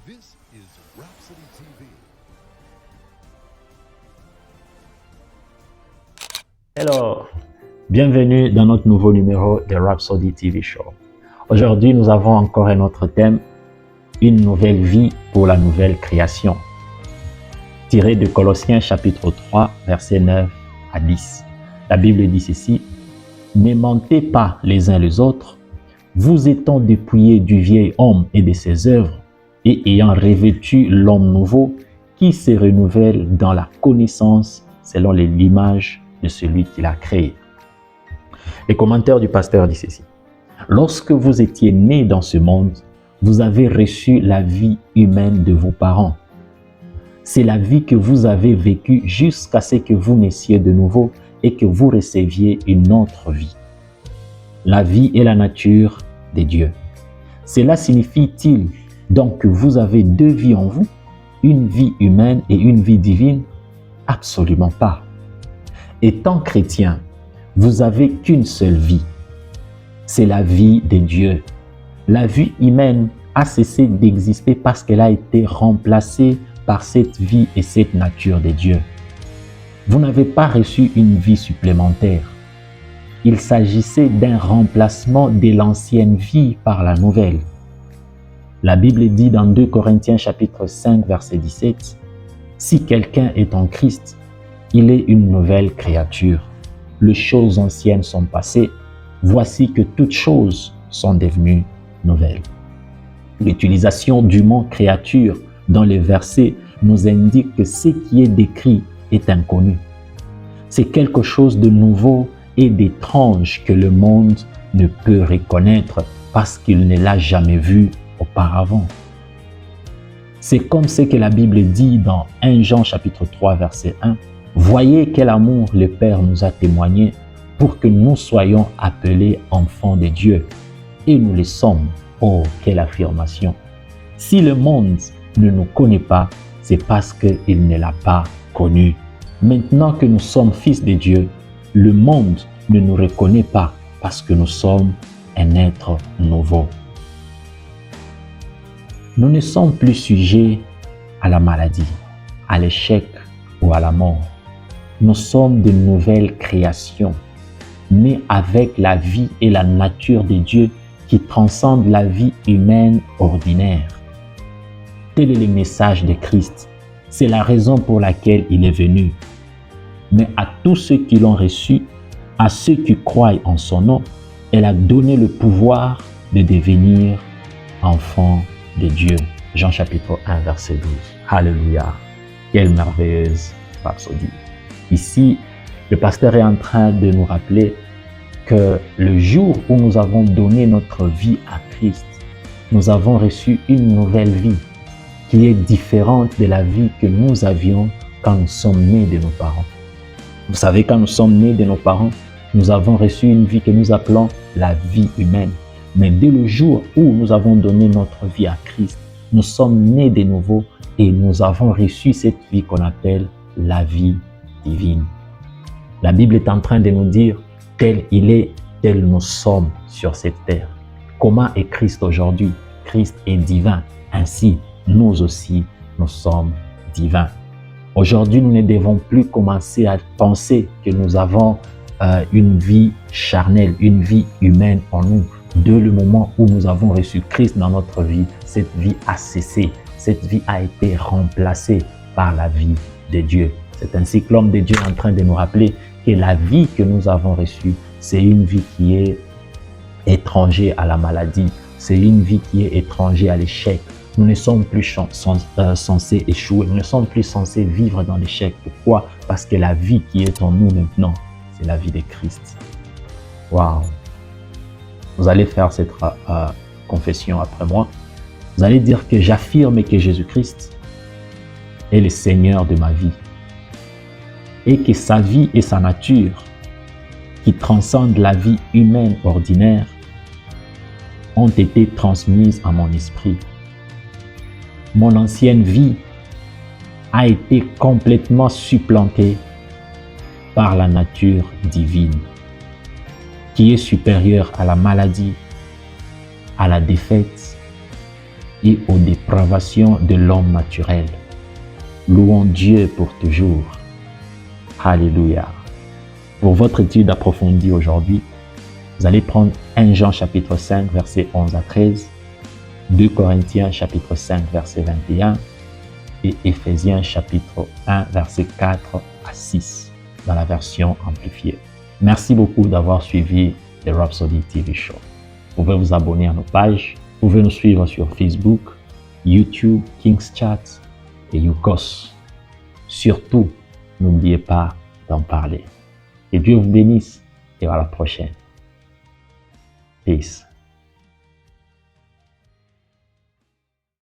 This is Rhapsody TV. Hello, bienvenue dans notre nouveau numéro de Rhapsody TV Show. Aujourd'hui, nous avons encore un autre thème, une nouvelle vie pour la nouvelle création, tiré de Colossiens chapitre 3, versets 9 à 10. La Bible dit ceci: « Ne mentez pas les uns les autres, vous étant dépouillés du vieil homme et de ses œuvres, et ayant revêtu l'homme nouveau qui se renouvelle dans la connaissance selon l'image de celui qui l'a créé. » Les commentaires du pasteur dit ceci: « Lorsque vous étiez nés dans ce monde, vous avez reçu la vie humaine de vos parents. C'est la vie que vous avez vécue jusqu'à ce que vous naissiez de nouveau et que vous receviez une autre vie. La vie est la nature de Dieu. Cela signifie-t-il donc que vous avez deux vies en vous, une vie humaine et une vie divine? Absolument pas. Étant chrétien, vous n'avez qu'une seule vie. C'est la vie de Dieu. La vie humaine a cessé d'exister parce qu'elle a été remplacée par cette vie et cette nature de Dieu. Vous n'avez pas reçu une vie supplémentaire. Il s'agissait d'un remplacement de l'ancienne vie par la nouvelle. La Bible dit dans 2 Corinthiens chapitre 5 verset 17, « Si quelqu'un est en Christ, il est une nouvelle créature. Les choses anciennes sont passées. Voici que toutes choses sont devenues nouvelles. » L'utilisation du mot « créature » dans les versets nous indique que ce qui est décrit est inconnu. C'est quelque chose de nouveau et d'étrange que le monde ne peut reconnaître parce qu'il ne l'a jamais vu auparavant. C'est comme ce que la Bible dit dans 1 Jean chapitre 3 verset 1. « Voyez quel amour le Père nous a témoigné pour que nous soyons appelés enfants de Dieu. Et nous le sommes. » Oh, quelle affirmation! Si le monde ne nous connaît pas, c'est parce qu'il ne l'a pas connu. Maintenant que nous sommes fils de Dieu, le monde ne nous reconnaît pas parce que nous sommes un être nouveau. Nous ne sommes plus sujets à la maladie, à l'échec ou à la mort. Nous sommes de nouvelles créations, nées avec la vie et la nature de Dieu qui transcendent la vie humaine ordinaire. Tel est le message de Christ. C'est la raison pour laquelle il est venu. Mais à tous ceux qui l'ont reçu, à ceux qui croient en son nom, elle a donné le pouvoir de devenir enfants de Dieu. Jean chapitre 1 verset 12. Alléluia. Quelle merveilleuse rhapsodie. Ici, le pasteur est en train de nous rappeler que le jour où nous avons donné notre vie à Christ, nous avons reçu une nouvelle vie qui est différente de la vie que nous avions quand nous sommes nés de nos parents. Vous savez, quand nous sommes nés de nos parents, nous avons reçu une vie que nous appelons la vie humaine. Mais dès le jour où nous avons donné notre vie à Christ, nous sommes nés de nouveau et nous avons reçu cette vie qu'on appelle la vie divine. La Bible est en train de nous dire, tel il est, tel nous sommes sur cette terre. Comment est Christ aujourd'hui? Christ est divin. Ainsi, nous aussi, nous sommes divins. Aujourd'hui, nous ne devons plus commencer à penser que nous avons une vie charnelle, une vie humaine en nous. Dès le moment où nous avons reçu Christ dans notre vie, cette vie a cessé. Cette vie a été remplacée par la vie de Dieu. C'est ainsi que l'homme de Dieu est en train de nous rappeler que la vie que nous avons reçue, c'est une vie qui est étrangère à la maladie. C'est une vie qui est étrangère à l'échec. Nous ne sommes plus censés échouer. Nous ne sommes plus censés vivre dans l'échec. Pourquoi? Parce que la vie qui est en nous maintenant, c'est la vie de Christ. Waouh! Vous allez faire cette confession après moi. Vous allez dire que j'affirme que Jésus-Christ est le Seigneur de ma vie et que sa vie et sa nature, qui transcendent la vie humaine ordinaire, ont été transmises à mon esprit. Mon ancienne vie a été complètement supplantée par la nature divine, qui est supérieure à la maladie, à la défaite, et aux dépravations de l'homme naturel. Louons Dieu pour toujours. Alléluia. Pour votre étude approfondie aujourd'hui, vous allez prendre 1 Jean chapitre 5, versets 11 à 13, 2 Corinthiens chapitre 5, verset 21 et Éphésiens chapitre 1, verset 4 à 6 dans la version amplifiée. Merci beaucoup d'avoir suivi The Rhapsody TV Show. Vous pouvez vous abonner à nos pages, vous pouvez nous suivre sur Facebook, YouTube, King's Chat et Yukos. Surtout, n'oubliez pas d'en parler. Que Dieu vous bénisse et à la prochaine. Peace.